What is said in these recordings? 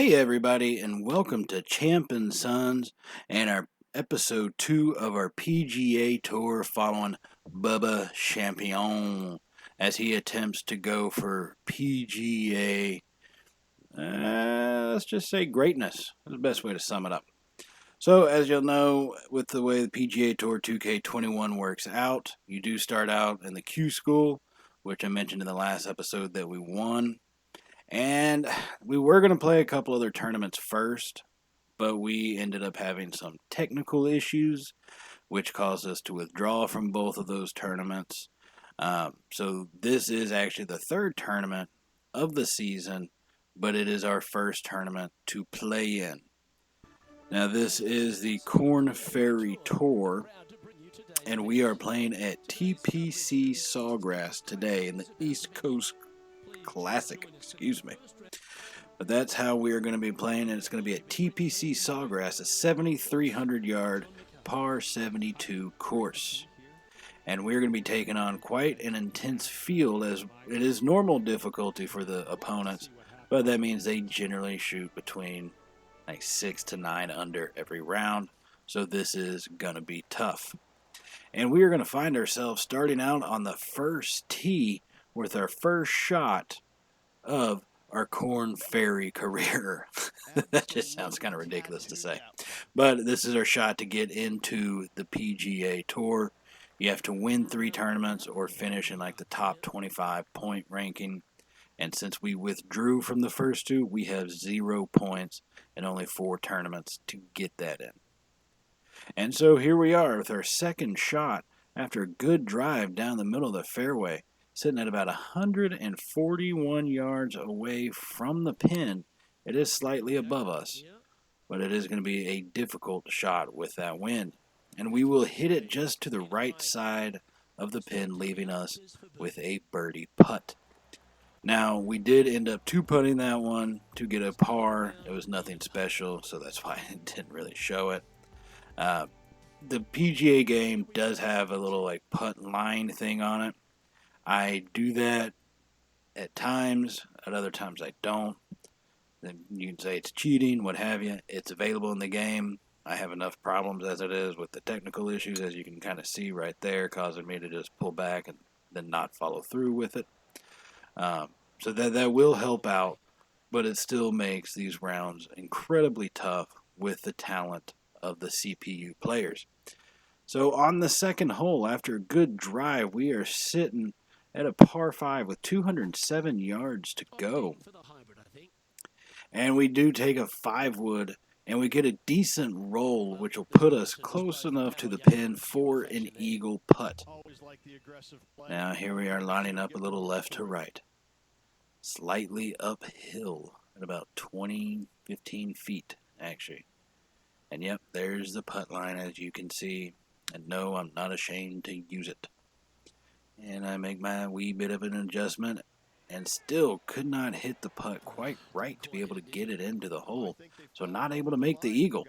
Hey everybody, and welcome to Champ and Sons and our episode 2 of our PGA Tour following Bubba Champion as he attempts to go for PGA, let's just say greatness. That's the best way to sum it up. So, as you'll know, with the way the PGA Tour 2K21 works out, you do start out in the Q School, which I mentioned in the last episode that we won. And we were going to play a couple other tournaments first, but we ended up having some technical issues, which caused us to withdraw from both of those tournaments. So this is actually the third tournament of the season, but it is our first tournament to play in. Now, this is the Corn Ferry Tour, and we are playing at TPC Sawgrass today in the East Coast Classic, But that's how we are going to be playing, and it's going to be at TPC Sawgrass, a 7,300 yard par 72 course. And we're going to be taking on quite an intense field, as it is normal difficulty for the opponents, but that means they generally shoot between like 6 to 9 under every round, so this is going to be tough. And we are going to find ourselves starting out on the first tee with our first shot of our Corn Ferry career. That just sounds kind of ridiculous to say. But this is our shot to get into the PGA Tour. You have to win 3 tournaments or finish in like the top 25 point ranking. And since we withdrew from the first 2, we have 0 points and only 4 tournaments to get that in. And so here we are with our second shot after a good drive down the middle of the fairway, sitting at about 141 yards away from the pin. It is slightly above us, but it is going to be a difficult shot with that wind. And we will hit it just to the right side of the pin, leaving us with a birdie putt. Now, we did end up 2-putting that one to get a par. It was nothing special, so that's why I didn't really show it. The PGA game does have a little like putt line thing on it. I do that at times, at other times I don't. Then you can say it's cheating, what have you. It's available in the game. I have enough problems as it is with the technical issues, as you can kind of see right there, causing me to just pull back and then not follow through with it. So that will help out, but it still makes these rounds incredibly tough with the talent of the CPU players. So on the second hole, after a good drive, we are sitting at a par 5 with 207 yards to go. And we do take a 5-wood, and we get a decent roll, which will put us close enough to the pin for an eagle putt. Now here we are lining up a little left to right. Slightly uphill at about 15 feet, actually. And yep, there's the putt line, as you can see. And no, I'm not ashamed to use it. And I make my wee bit of an adjustment and still could not hit the putt quite right to be able to get it into the hole. So not able to make the eagle.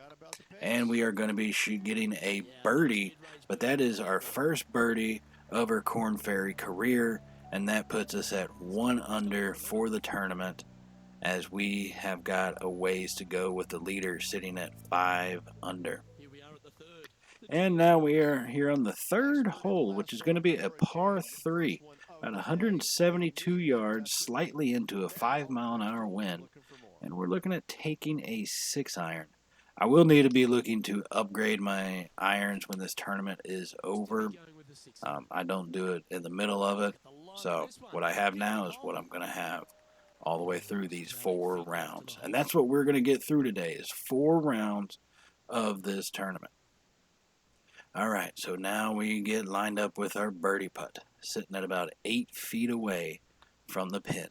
And we are going to be getting a birdie, but that is our first birdie of our Corn Ferry career, and that puts us at 1 under for the tournament, as we have got a ways to go with the leader sitting at 5 under. And now we are here on the third hole, which is going to be a par 3, about 172 yards, slightly into a 5-mile-an-hour wind, and we're looking at taking a 6-iron. I will need to be looking to upgrade my irons when this tournament is over. I don't do it in the middle of it, so what I have now is what I'm going to have all the way through these 4 rounds. And that's what we're going to get through today, is 4 rounds of this tournament. All right, so now we get lined up with our birdie putt, sitting at about 8 feet away from the pin.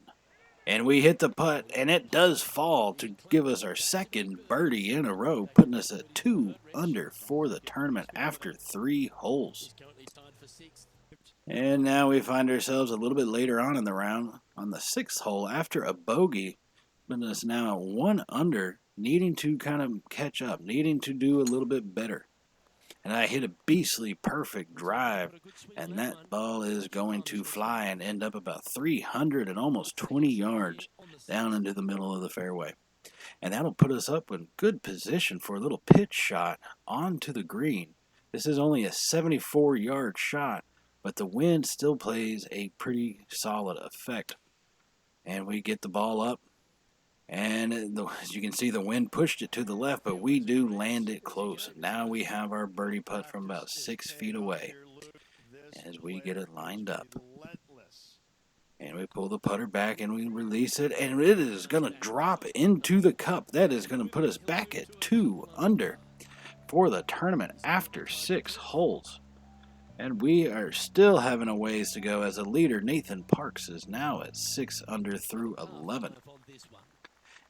And we hit the putt, and it does fall to give us our second birdie in a row, putting us at 2 under for the tournament after 3 holes. And now we find ourselves a little bit later on in the round on the 6th hole after a bogey, putting us now at 1 under, needing to kind of catch up, needing to do a little bit better. And I hit a beastly perfect drive, and that ball is going to fly and end up about 300 and almost 20 yards down into the middle of the fairway. And that'll put us up in good position for a little pitch shot onto the green. This is only a 74-yard shot, but the wind still plays a pretty solid effect. And we get the ball up, and as you can see, the wind pushed it to the left, but we do land it close. Now we have our birdie putt from about 6 feet away as we get it lined up. And we pull the putter back and we release it, and it is going to drop into the cup. That is going to put us back at 2 under for the tournament after 6 holes. And we are still having a ways to go as a leader. Nathan Parks is now at 6 under through 11.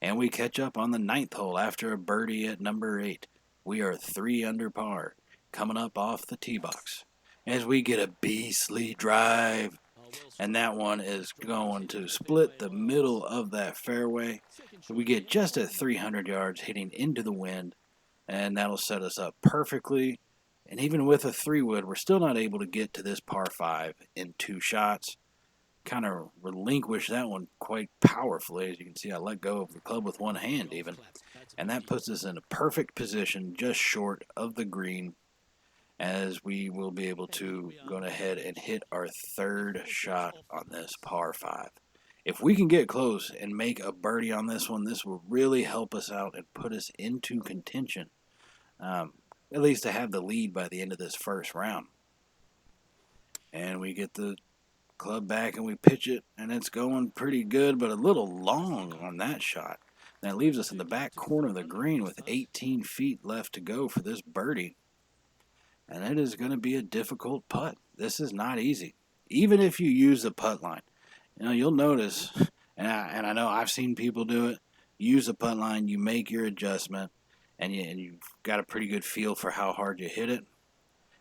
And we catch up on the 9th hole after a birdie at number 8. We are 3 under par coming up off the tee box as we get a beastly drive. And that one is going to split the middle of that fairway. So we get just at 300 yards hitting into the wind, and that'll set us up perfectly. And even with a 3-wood, we're still not able to get to this par 5 in 2 shots. Kind of relinquish that one quite powerfully. As you can see, I let go of the club with one hand even. And that puts us in a perfect position just short of the green, as we will be able to go ahead and hit our 3rd shot on this par 5. If we can get close and make a birdie on this one, this will really help us out and put us into contention, at least to have the lead by the end of this first round. And we get the club back and we pitch it, and it's going pretty good, but a little long on that shot. That leaves us in the back corner of the green with 18 feet left to go for this birdie. And it is going to be a difficult putt. This is not easy. Even if you use the putt line. You'll notice, and I know I've seen people do it, use the putt line, you make your adjustment, and you've got a pretty good feel for how hard you hit it.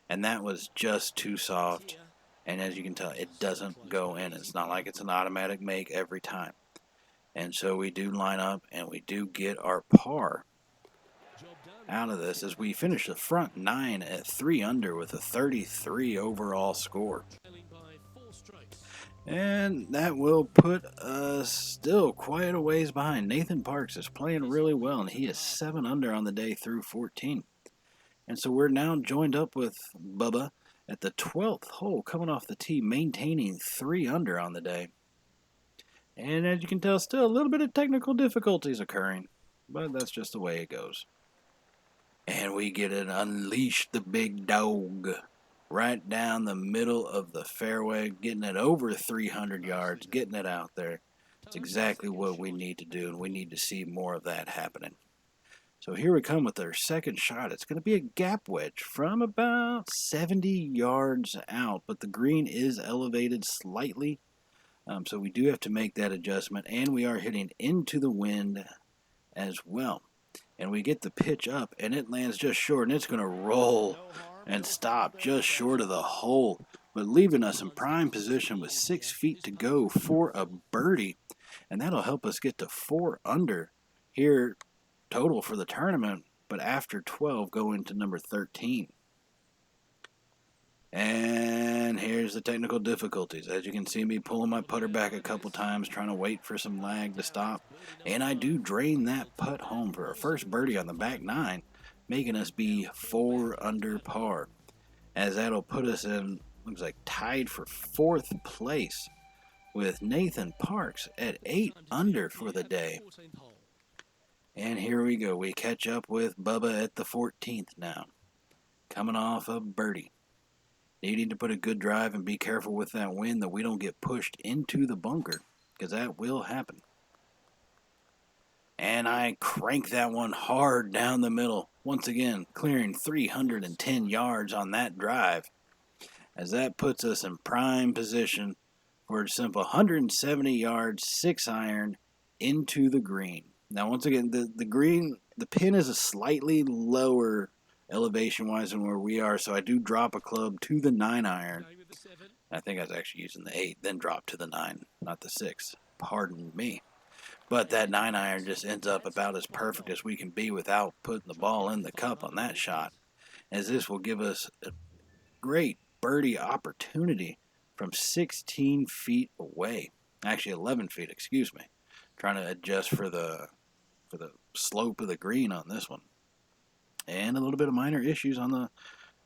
And that was just too soft. And as you can tell, it doesn't go in. It's not like it's an automatic make every time. And so we do line up, and we do get our par out of this as we finish the front 9 at 3 under with a 33 overall score. And that will put us still quite a ways behind. Nathan Parks is playing really well, and he is 7 under on the day through 14. And so we're now joined up with Bubba at the 12th hole, coming off the tee, maintaining 3 under on the day. And as you can tell, still a little bit of technical difficulties occurring, but that's just the way it goes. And we get it, unleash the big dog right down the middle of the fairway, getting it over 300 yards, getting it out there. It's exactly what we need to do, and we need to see more of that happening. So here we come with our second shot. It's going to be a gap wedge from about 70 yards out, but the green is elevated slightly, so we do have to make that adjustment, and we are hitting into the wind as well. And we get the pitch up, and it lands just short, and it's going to roll and stop just short of the hole, but leaving us in prime position with 6 feet to go for a birdie, and that'll help us get to 4 under here total for the tournament, but after 12 going to number 13. And here's the technical difficulties. As you can see me pulling my putter back a couple times, trying to wait for some lag to stop. And I do drain that putt home for our first birdie on the back 9, making us be 4 under par. As that'll put us in, looks like tied for 4th place with Nathan Parks at 8 under for the day. And here we go. We catch up with Bubba at the 14th now, coming off a birdie. Needing to put a good drive and be careful with that wind that we don't get pushed into the bunker, because that will happen. And I crank that one hard down the middle. Once again, clearing 310 yards on that drive, as that puts us in prime position for a simple 170 yards, 6-iron into the green. Now, once again, the green, the pin is a slightly lower elevation-wise than where we are, so I do drop a club to the 9-iron. I think I was actually using the 8, then drop to the 9, not the 6. Pardon me. But that 9-iron just ends up about as perfect as we can be without putting the ball in the cup on that shot, as this will give us a great birdie opportunity from 16 feet away. Actually, 11 feet, excuse me. Trying to adjust for the for the slope of the green on this one. And a little bit of minor issues on the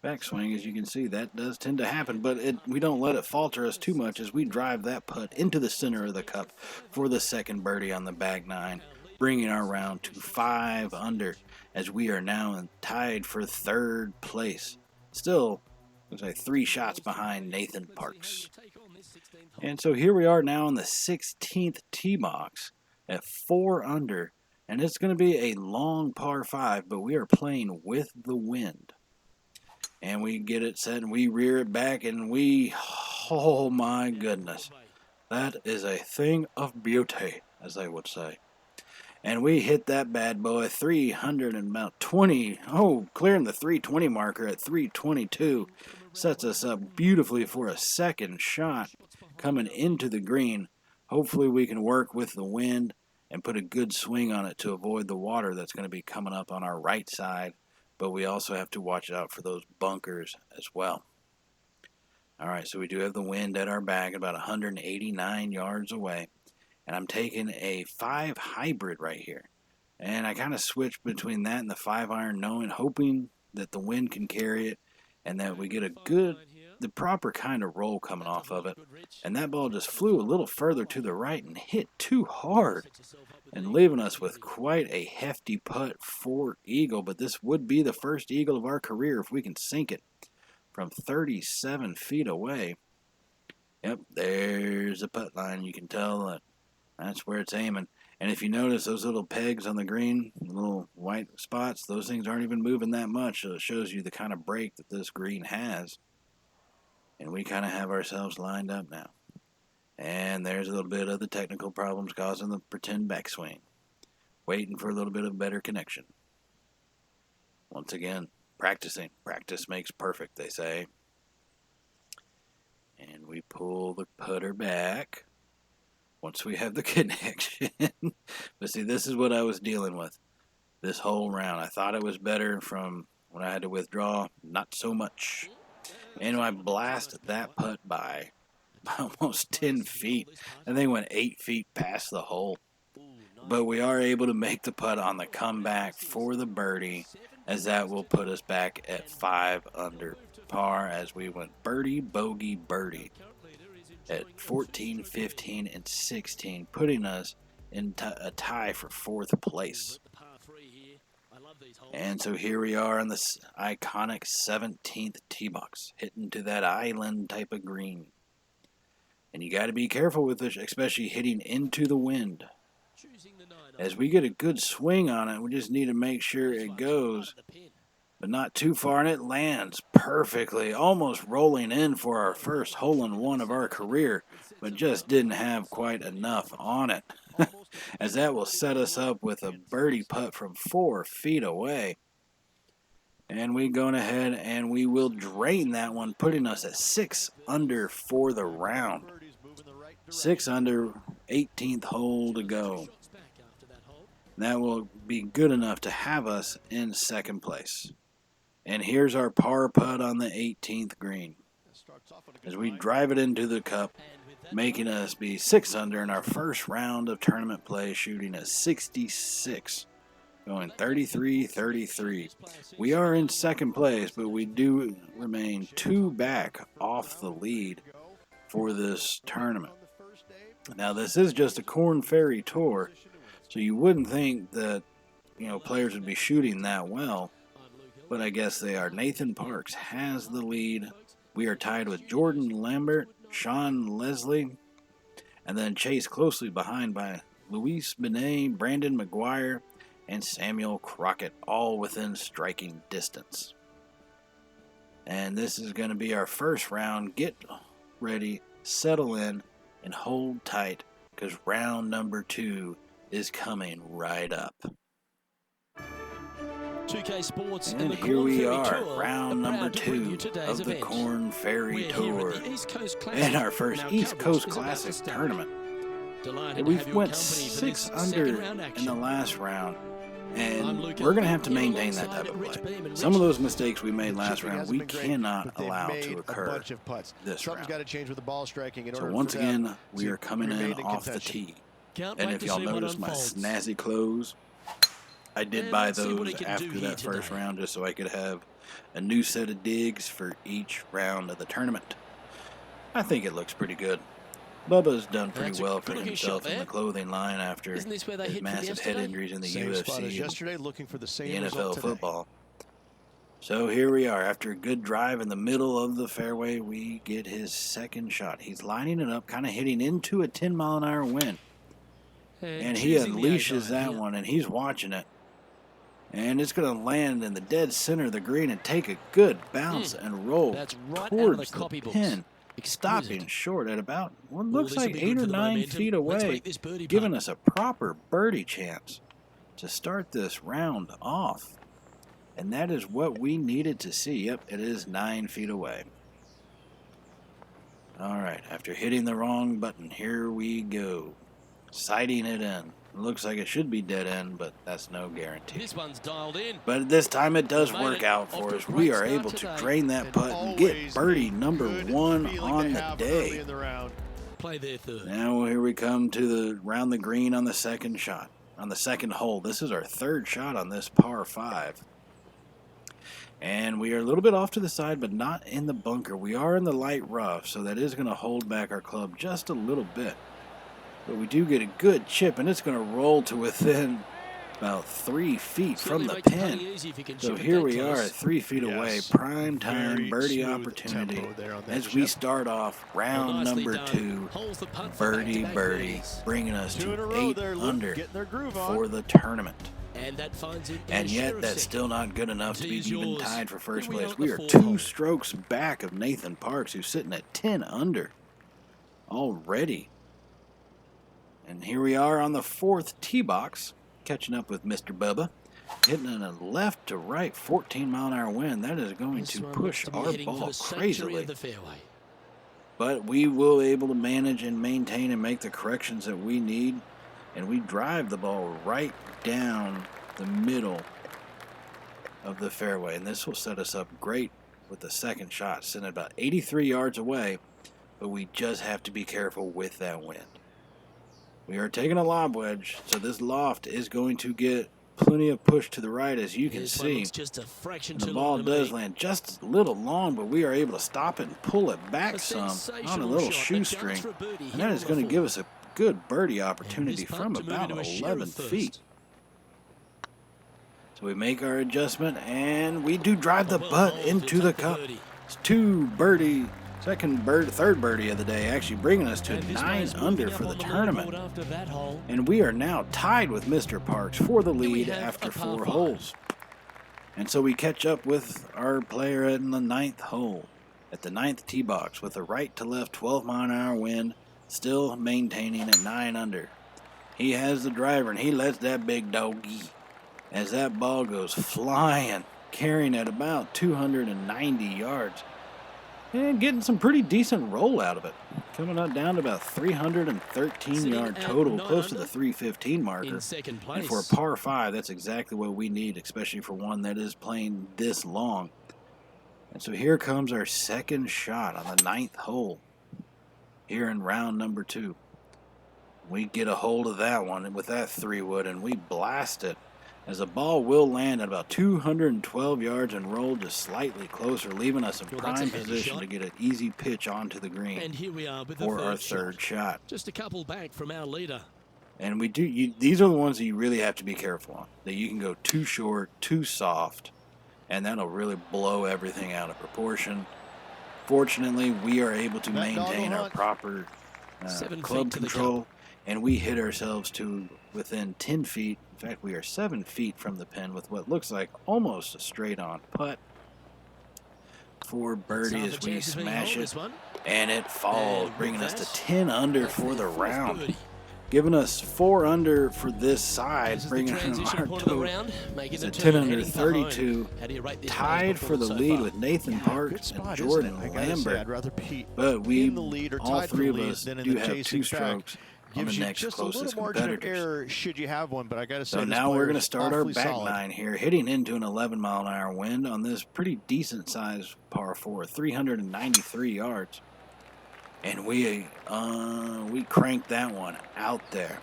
backswing, as you can see. That does tend to happen, but we don't let it falter us too much as we drive that putt into the center of the cup for the second birdie on the back nine, bringing our round to 5 under as we are now tied for third place. Still, looks like 3 shots behind Nathan Parks. And so here we are now in the 16th tee box at 4 under, and it's going to be a long par 5, but we are playing with the wind. And we get it set and we rear it back and oh my goodness, that is a thing of beauty, as they would say. And we hit that bad boy 320, clearing the 320 marker at 322. Sets us up beautifully for a second shot coming into the green. Hopefully we can work with the wind and put a good swing on it to avoid the water that's going to be coming up on our right side. But we also have to watch out for those bunkers as well. All right, so we do have the wind at our back about 189 yards away. And I'm taking a 5 hybrid right here. And I kind of switched between that and the 5-iron, hoping that the wind can carry it and that we get the proper kind of roll coming off of it. And that ball just flew a little further to the right and hit too hard, and leaving us with quite a hefty putt for eagle. But this would be the first eagle of our career if we can sink it from 37 feet away. Yep, there's a putt line. You can tell that that's where it's aiming. And if you notice those little pegs on the green, little white spots, those things aren't even moving that much. So it shows you the kind of break that this green has. And we kind of have ourselves lined up now. And there's a little bit of the technical problems causing the pretend backswing. Waiting for a little bit of better connection. Once again, practicing. Practice makes perfect, they say. And we pull the putter back once we have the connection. But see, this is what I was dealing with this whole round. I thought it was better from when I had to withdraw. Not so much. And I blasted that putt by almost 10 feet. And they went 8 feet past the hole. But we are able to make the putt on the comeback for the birdie, as that will put us back at 5 under par as we went birdie, bogey, birdie at 14, 15, and 16, putting us in a tie for 4th place. And so here we are on this iconic 17th tee box, hitting to that island type of green. And you got to be careful with this, especially hitting into the wind. As we get a good swing on it, we just need to make sure it goes, but not too far, and it lands perfectly, almost rolling in for our first hole-in-one of our career, but just didn't have quite enough on it, as that will set us up with a birdie putt from 4 feet away. And we're going ahead and we will drain that one, putting us at 6 under for the round. 6 under, 18th hole to go. That will be good enough to have us in 2nd place. And here's our par putt on the 18th green, as we drive it into the cup, making us be 6 under in our first round of tournament play, shooting a 66, going 33-33. We are in 2nd place, but we do remain 2 back off the lead for this tournament. Now, this is just a Korn Ferry Tour, so you wouldn't think that, players would be shooting that well. But I guess they are. Nathan Parks has the lead. We are tied with Jordan Lambert, Sean Leslie, and then chased closely behind by Luis Benet, Brandon McGuire, and Samuel Crockett, all within striking distance. And this is going to be our first round. Get ready, settle in, and hold tight, because round number 2 is coming right up. 2K Sports and here we are, round number 2 of the Korn Ferry Tour, and our first East Coast Classic tournament. We went 6 under in the last round, and we're going to have to maintain that type of play. Some of those mistakes we made last round, we cannot allow to occur this round. So once again, we are coming in off the tee. And if y'all notice my snazzy clothes, I did buy those after that first round just so I could have a new set of digs for each round of the tournament. I think it looks pretty good. Bubba's done pretty well for himself in the clothing line after his massive head injuries in the UFC and looking for the NFL football. So here we are. After a good drive in the middle of the fairway, we get his second shot. He's lining it up, kind of hitting into a 10-mile-an-hour wind. And he unleashes that one, and he's watching it. And it's going to land in the dead center of the green and take a good bounce and roll towards the pin, stopping short at about what looks like 8 or 9 feet away, giving us a proper birdie chance to start this round off. And that is what we needed to see. Yep, it is 9 feet away. All right, after hitting the wrong button, here we go. Sighting it in. Looks like it should be dead end, but that's no guarantee. This one's dialed in. But this time it does work out for us. We are able to drain that putt and get birdie number 1 on the day. Play there third. Now here we come to the round the green on the second shot. On the second hole. This is our third shot on this par 5. And we are a little bit off to the side, but not in the bunker. We are in the light rough, so that is going to hold back our club just a little bit. But we do get a good chip, and it's going to roll to within about 3 feet from the pin. So here we are at 3 feet away. Prime time birdie opportunity as we start off round number 2. Birdie, bringing us to 8 under for the tournament. And yet, that's still not good enough to be even tied for first place. We are 2 strokes back of Nathan Parks, who's sitting at 10 under already. And here we are on the 4th tee box, catching up with Mr. Bubba, hitting in a left to right 14-mile-an-hour wind. That is going to push our ball crazily. But we will be able to manage and maintain and make the corrections that we need. And we drive the ball right down the middle of the fairway. And this will set us up great with the second shot, sitting about 83 yards away. But we just have to be careful with that wind. We are taking a lob wedge, so this loft is going to get plenty of push to the right, as you can see. The ball does land just a little long, but we are able to stop it and pull it back some on a little shoestring. And that is going to give us a good birdie opportunity from about 11 feet. So we make our adjustment, and we do drive the putt into the cup. It's 2 birdie. Third birdie of the day, actually bringing us to 9 under for the tournament. And we are now tied with Mr. Parks for the lead after 4 holes. And so we catch up with our player in the 9th hole at the 9th tee box with a right to left 12-mile-an-hour wind, still maintaining at 9 under. He has the driver, and he lets that big doggy as that ball goes flying, carrying at about 290 yards. And getting some pretty decent roll out of it. Coming up down to about 313 yard total, close to the 315 marker. And for a par 5, that's exactly what we need, especially for one that is playing this long. And so here comes our second shot on the 9th hole here in round number 2. We get a hold of that one with that 3-wood, and we blast it as the ball will land at about 212 yards and roll just slightly closer, leaving us in prime position to get an easy pitch onto the green. And here we are with for our third shot. Just a couple back from our leader. And we do. These are the ones that you really have to be careful on. That you can go too short, too soft, and that'll really blow everything out of proportion. Fortunately, we are able to maintain our proper club control, and we hit ourselves to within 10 feet. In fact, we are 7 feet from the pin with what looks like almost a straight-on putt for birdie as we smash it, and it falls, bringing us to 10 under for the round, giving us 4 under for this side, bringing our total to 10 under 32, tied for the lead with Nathan Parks and Jordan Lambert. But we, all 3 of us, do have 2 strokes on the next closest competitors. Should you have one, but I got to say, so now we're going to start our back 9 here, hitting into an 11-mile-an-hour wind on this pretty decent-sized par 4, 393 yards. And we cranked that one out there.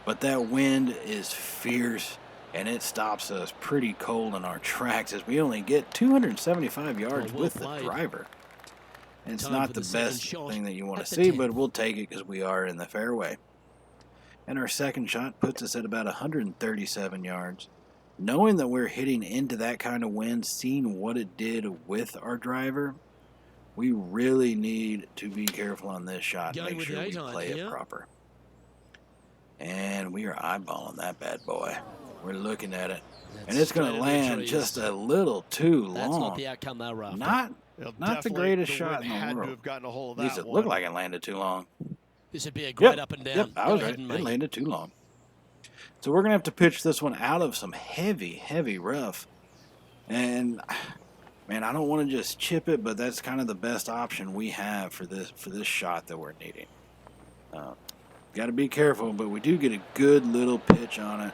But that wind is fierce, and it stops us pretty cold in our tracks as we only get 275 yards well with the played. driver. It's Time not for the the second best shot thing that you want to at the see, 10th. but we'll take it because we are in the fairway. And our second shot puts us at about 137 yards. Knowing that we're hitting into that kind of wind, seeing what it did with our driver, we really need to be careful on this shot and Going make with sure the we 8-iron play it here. proper. And we are eyeballing that bad boy. We're looking at it. And it's going to land just a little too long. That's not the outcome they were after. Not the greatest shot in the had world. To have gotten a hold At of least that it looked one. like it landed too long. This would be a great Yep, up and down. Yep, I Go was ahead right. and It make landed too long. So we're going to have to pitch this one out of some heavy, heavy rough. And, man, I don't want to just chip it, but that's kind of the best option we have for this shot that we're needing. Got to be careful, but we do get a good little pitch on it.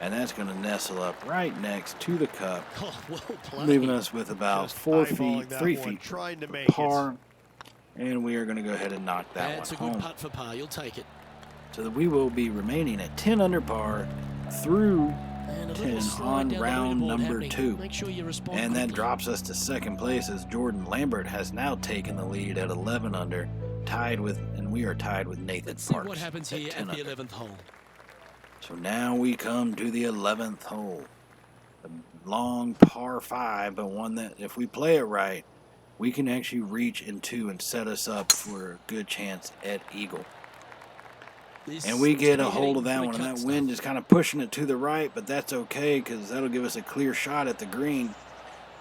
And that's going to nestle up right next to the cup, Oh, well played. leaving us with about Just 4 eyeballing feet, that 3 one, feet trying to make par. And we are going to go ahead and knock that That's a one good home. putt for par. You'll take it. So that we will be remaining at 10 under par through And a 10 little slide on down the round leaderboard number happening. 2. Make sure you respond And that quickly. drops us to second place as Jordan Lambert has now taken the lead at 11 under, and we are tied with Nathan Let's see Parks what happens at here 10 at the under. 11th hole. So now we come to the 11th hole. A long par 5, but one that if we play it right, we can actually reach into and set us up for a good chance at eagle. This And we get a is hold of that pretty one, and cut that wind stuff. is kind of pushing it to the right, but that's okay because that'll give us a clear shot at the green.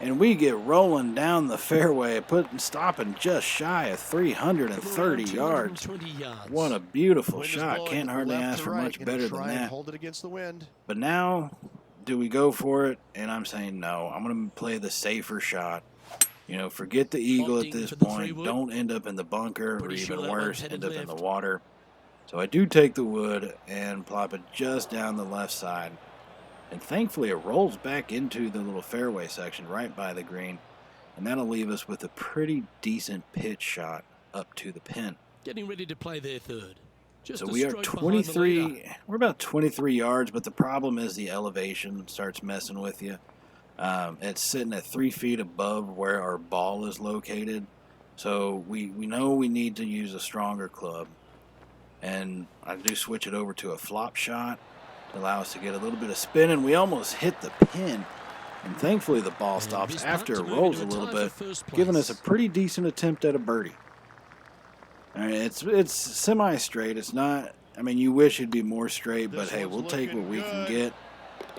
And we get rolling down the fairway, stopping just shy of 330 yards. 220 yards. What a beautiful Wind is shot. blowing Can't from hardly left ask to for right. much Gonna better try than and that. hold it against the wind. But now, do we go for it? And I'm saying no. I'm going to play the safer shot. You know, forget the eagle at Opting this for the point. 3-wood. Don't end up in the bunker, Pretty or sure even that one's worse, headed end up in the left. water. So I do take the wood and plop it just down the left side. And thankfully it rolls back into the little fairway section right by the green. And that'll leave us with a pretty decent pitch shot up to the pin. Getting ready to play their third. Just So a we are stroke behind the leader. 23, we're about 23 yards, but the problem is the elevation starts messing with you. It's sitting at 3 feet above where our ball is located. So we know we need to use a stronger club. And I do switch it over to a flop shot to allow us to get a little bit of spin. And we almost hit the pin. And thankfully the ball And stops his after putt it to move rolls a into little tie bit, for first giving us a place. pretty decent attempt at a birdie. All right, it's semi-straight. It's not, I mean, you wish it'd be more straight, but This hey, one's we'll take what looking we can good. get.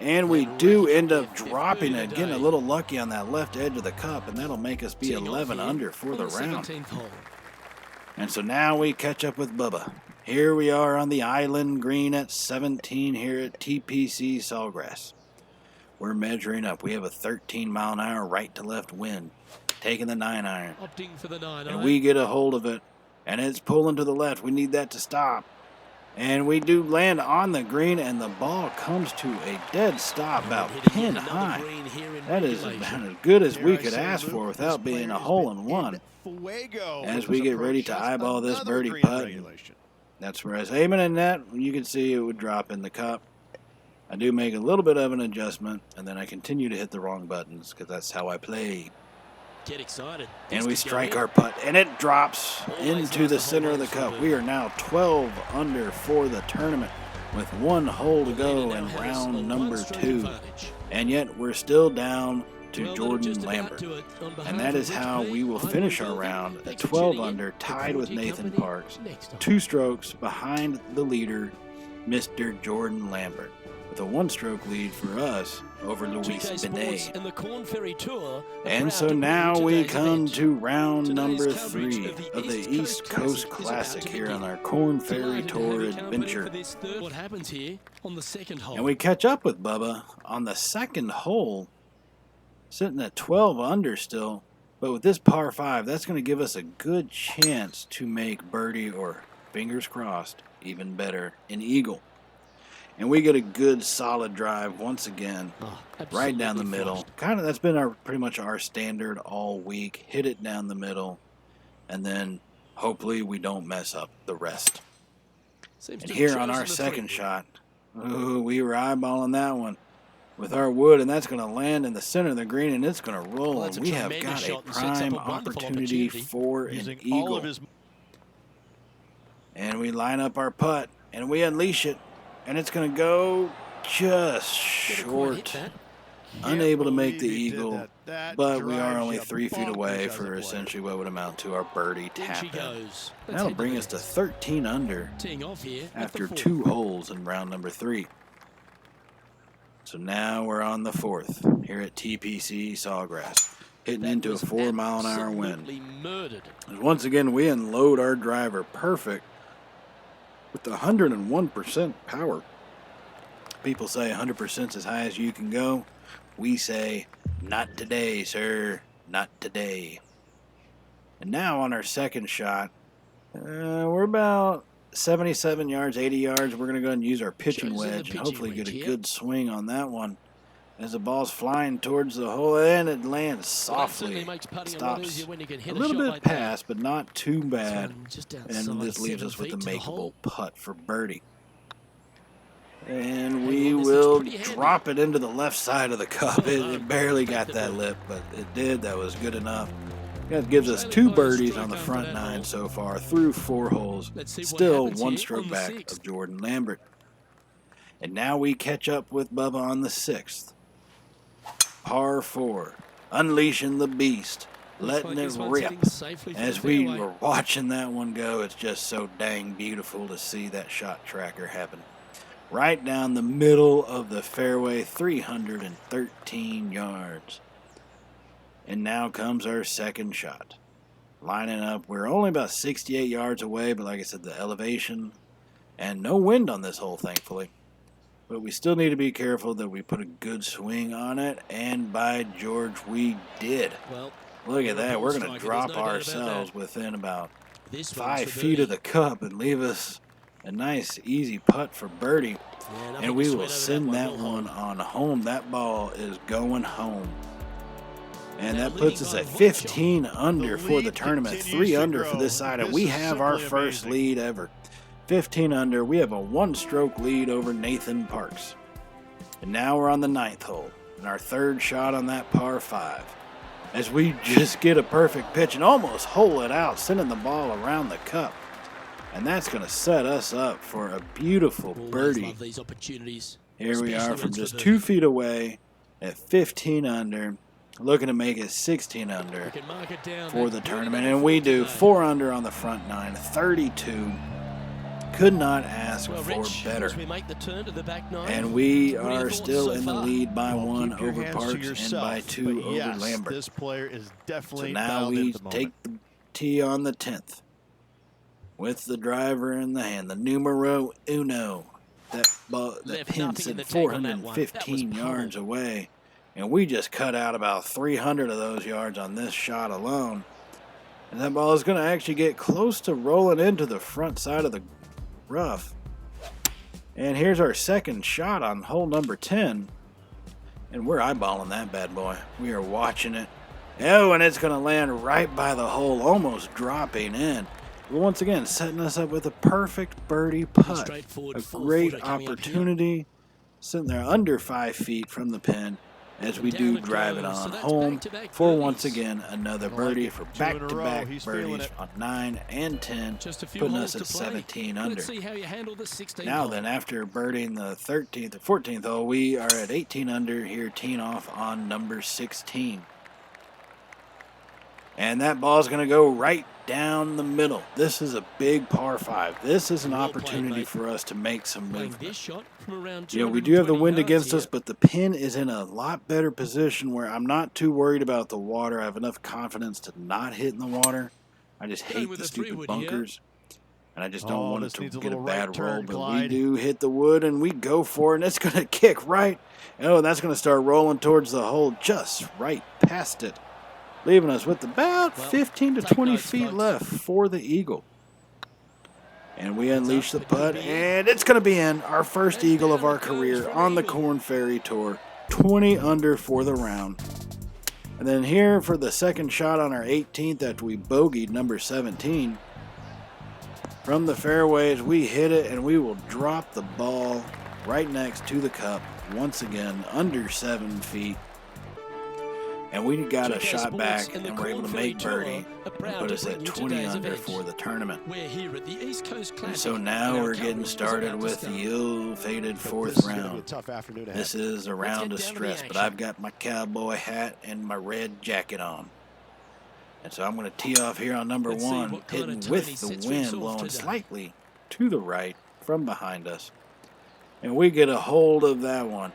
And we do end up Fifth dropping birdie it, of the getting a day. little lucky on that left edge of the cup, and that'll make us be Teeing off 11 here under for on the round. 17th hole. And so now we catch up with Bubba. Here we are on the island green at 17 here at TPC Sawgrass. We're measuring up. We have a 13-mile-an-hour right-to-left wind, taking the 9-iron. Opting for the 9-iron. And we get a hold of it, and it's pulling to the left. We need that to stop. And we do land on the green, and the ball comes to a dead stop about Hitting pin another high. green here in That is regulation. about as good as Dare we I could say, ask Luke, for this without being player a has hole been in one. fuego As with we his get ready approach. to Just eyeball this another birdie green in putt. regulation. That's where I was aiming in that. You can see it would drop in the cup. I do make a little bit of an adjustment, and then I continue to hit the wrong buttons because that's how I play. Get excited. And This we could go strike in. our putt, and it drops Always into nice the to hold center of on the to cup. it. We are now 12 under for the tournament with one hole to The go leader in now has a round number one-stroke 2. advantage. And yet we're still down to Well, they're Jordan just about Lambert. to it. On behalf And that of is Rich how P, we will I'm finish Will our Gilvin. round at Thanks for 12 tuning in. under, Look tied forward with to your Nathan company Parks, next time. 2 strokes behind the leader, Mr. Jordan Lambert, with a 1-stroke lead for us over Luis 2K Sports Benet. and the Corn Ferry Tour are And proud so to bring now you we today's come event. to round Today's number coverage 3 of the East Coast is about Classic to here on begin. our Corn Ferry Delighted to have Tour your company adventure. for this third. What happens here on the second hole? And we catch up with Bubba on the second hole, sitting at 12 under still. But with this par 5, that's going to give us a good chance to make birdie, or fingers crossed, even better, an eagle. And we get a good solid drive once again, right down the absolutely middle. flushed. That's been pretty much our standard all week. Hit it down the middle, and then hopefully we don't mess up the rest. Seems And to have here on chosen our the second three-wood. shot, ooh, we were eyeballing that one. with our wood, and that's going to land in the center of the green, and it's going to roll. Well, that's And a we have tremendous got a shot and sets up prime a wonderful opportunity opportunity. for an Using all eagle. of his And we line up our putt, and we unleash it, and it's going to go just Didn't quite hit short. that. Unable to make believe the he did eagle, that. That but we are drives only you 3 feet bonkers away as a for player. essentially what would amount to our birdie In she tap in. goes. Let's That'll hit bring the us to greens. 13 under Teeing off here at after the 2 4. holes in round number 3. So now we're on the 4th here at TPC Sawgrass, hitting That into a was 4-mile-an-hour wind. absolutely murdered. And once again, we unload our driver perfect with 101% power. People say 100% is as high as you can go. We say, not today, sir, not today. And now on our second shot, we're about 77 yards, 80 yards. We're going to go ahead and use our pitching Shows in the wedge and pitching hopefully get wedge a here. good swing on that one. As the ball's flying towards the hole, and it lands Well, that certainly softly. makes putting a lot Stops easier when you can hit a a little shot bit like that. past, but not too This bad. one just And outside this leaves 7 us with feet the to the makeable hole. putt for birdie. And Hang we on, this will looks pretty handy. drop it into the left side of the cup. Well It done. barely Take got the that birdie. lip, but it did. That was good enough. That gives us Sailing 2 by a birdies stroke on the after front that 9 hole. so far through 4 holes. Let's see what Still happens 1 here stroke on the back 6th. of Jordan Lambert. And now we catch up with Bubba on the 6th. Par 4. Unleashing the beast. Looks Letting like it this one's rip. heading safely for As the we fairway. were watching that one go, it's just so dang beautiful to see that shot tracker happen. Right down the middle of the fairway, 313 yards. And now comes our second shot. Lining up, we're only about 68 yards away, but like I said, the elevation and no wind on this hole, thankfully. But we still need to be careful that we put a good swing on it, and by George, we did. Well, Look at you're a that. ball We're going to striker, drop there's no doubt about ourselves that. within about This 5 one's for feet of birdie. the cup and leave us a nice, easy putt for birdie. Yeah, nothing And we to will sweat over send that We'll hold. one on home. That ball is going home. And Now that puts us leading at by 15 under The for the lead tournament. continues 3 to under for grow. this side. And This we is have our simply first amazing. lead ever. 15 under. We have a 1-stroke lead over Nathan Parks. And now we're on the 9th hole. And our third shot on that par 5. As we just get a perfect pitch and almost hole it out, sending the ball around the cup. And that's going to set us up for a beautiful Always birdie. love these opportunities. Here we especially are when from it's for just birdie. 2 feet away at 15 under, looking to make it 16 We under can mark it down. for That's the birdie tournament. number And we 4 do today. 4 under on the front 9, 32. Could not ask Well, for Rich, better. as we make the turn to the back 9, And we what are your are thoughts still so in the far? lead by Well, 1 keep your over hands to Parks and yourself, by 2 but over yes, Lambert. This player is So definitely now dialed in we at the moment. take the tee on the 10th with the driver in the hand, the numero uno. That ball, that Left pin nothing in sent the tank on that one. That was 415 yards pummeled. away, and we just cut out about 300 of those yards on this shot alone. And that ball is going to actually get close to rolling into the front side of the rough. And here's our second shot on hole number 10. And we're eyeballing that bad boy. We are watching it. Oh, and it's going to land right by the hole, almost dropping in. But once again, setting us up with a perfect birdie putt. straightforward A four-footer great coming up here. opportunity. Sitting there under 5 feet from the pin as we Down do it drive it goes. on So that's home back-to-back for birdies. once again another I like birdie it. for 2 in a row. back-to-back He's feeling birdies it. on 9 and 10, Just a few putting holes us at to play. 17 under. Let's see how you handle the 16th Now hole. then, after birding the 13th or 14th hole, we are at 18 under here, teeing off on number 16. And that ball's going to go right down the middle. This is a big par 5. This is an Well played, opportunity mate. for us to make some Playing movement. this shot from around You know, we do have the 220 wind yards against here. us, but the pin is in a lot better position where I'm not too worried about the water. I have enough confidence to not hit in the water. I just Going hate with the a stupid three-wood here. bunkers. And I just don't Oh, want it this to needs a get a little bad right roll. turn, But we glide. do hit the wood, and we go for it, and it's going to kick right. Oh, and that's going to start rolling towards the hole just right past it, leaving us with about Well, 15 to take 20 notes, feet folks. left for the eagle. And we unleash the up, it could putt, be in. and it's going to be in. Our first And eagle of down our it goes career for the on the eagle. Corn Ferry Tour. 20 under for the round. And then here for the second shot on our 18th after we bogeyed number 17. From the fairways, we hit it, and we will drop the ball right next to the cup. once again under 7 feet. And we got a shot back and were able to make birdie and put us at 20 under for the tournament. We're here at the East Coast Classic. And so now we're getting started with the ill-fated fourth round. This is a round of stress, but I've got my cowboy hat and my red jacket on. And so I'm going to tee off here on number 1, hitting with the wind blowing slightly to the right from behind us. And we get a hold of that one.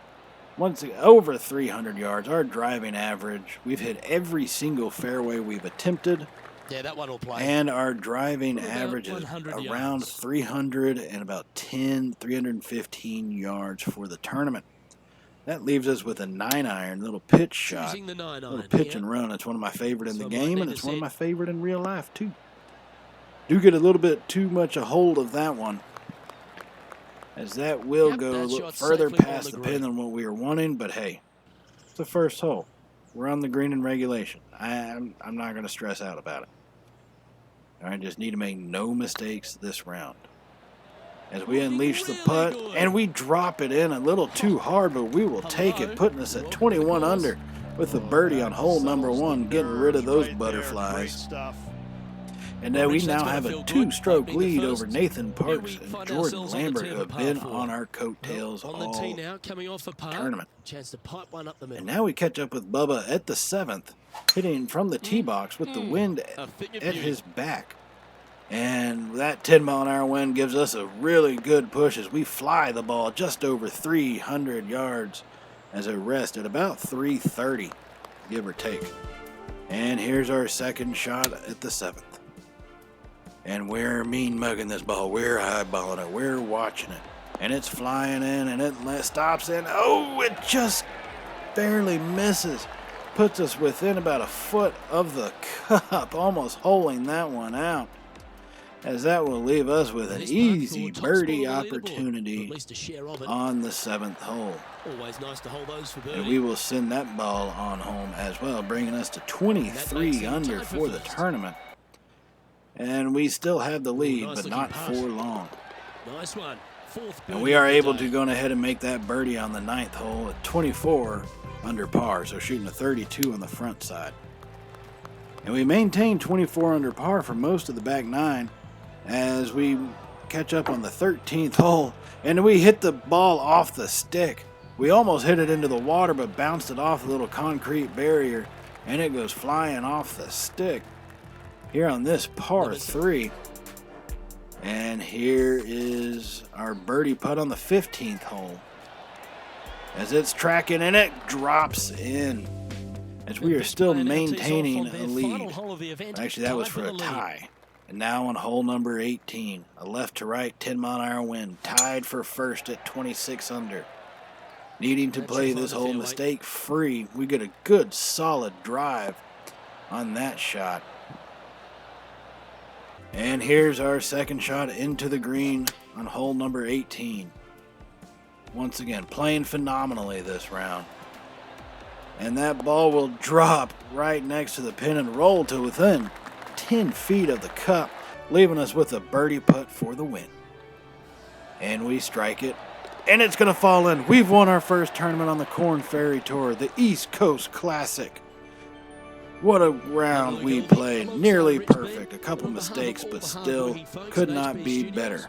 Once again, over 300 yards, our driving average. We've hit every single fairway we've attempted. Yeah, that one will play. And our driving average is around 300 and about 315 yards for the tournament. That leaves us with a 9-iron, little pitch shot, little pitch and run. It's one of my favorite in the game, and it's one of my favorite in real life, too. Do get a little bit too much a hold of that one, as that will go a little further past the pin than what we were wanting, but hey, it's the first hole. We're on the green in regulation. I'm not going to stress out about it. I just need to make no mistakes this round. As we unleash the putt, and we drop it in a little too hard, but we will take it, putting us at 21 under with a birdie on hole number 1, getting rid of those butterflies. And now we now have a 2-stroke lead over Nathan Parks and Jordan Lambert, who have been on our coattails all tournament. And now we catch up with Bubba at the 7th, hitting from the tee box with the wind at his back. And that 10-mile-an-hour wind gives us a really good push as we fly the ball just over 300 yards as it rests at about 330, give or take. And here's our second shot at the 7th. And we're mean mugging this ball. We're eyeballing it. We're watching it. And it's flying in, and it stops in. Oh, it just barely misses. Puts us within about a foot of the cup, almost holing that one out. As that will leave us with an easy birdie opportunity on the 7th hole. Always nice to hold those for birdie. And we will send that ball on home as well, bringing us to 23 under for the tournament. And we still have the lead, but not for long. Nice one. And we are able to go ahead and make that birdie on the 9th hole at 24 under par, so shooting a 32 on the front side. And we maintain 24 under par for most of the back 9 as we catch up on the 13th hole, and we hit the ball off the stick. We almost hit it into the water, but bounced it off a little concrete barrier, and it goes flying off the stick here on this par 3. And here is our birdie putt on the 15th hole. As it's tracking and it drops in. As we are still maintaining a lead. Actually, that was for a tie. And now on hole number 18, a left to right 10-mile-an-hour wind, tied for first at 26 under. Needing to play this hole mistake free, we get a good solid drive on that shot. And here's our second shot into the green on hole number 18. Once again, playing phenomenally this round. And that ball will drop right next to the pin and roll to within 10 feet of the cup, leaving us with a birdie putt for the win. And we strike it, and it's going to fall in. We've won our first tournament on the Korn Ferry Tour, the East Coast Classic. What a round we played. Nearly perfect. A couple mistakes, but still could not be better.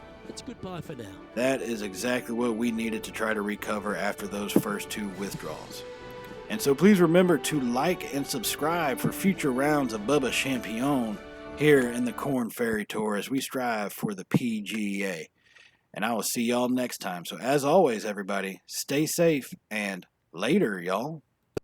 That is exactly what we needed to try to recover after those first 2 withdrawals. And so please remember to like and subscribe for future rounds of Bubba Champion here in the Korn Ferry Tour as we strive for the PGA. And I will see y'all next time. So as always, everybody, stay safe and later, y'all.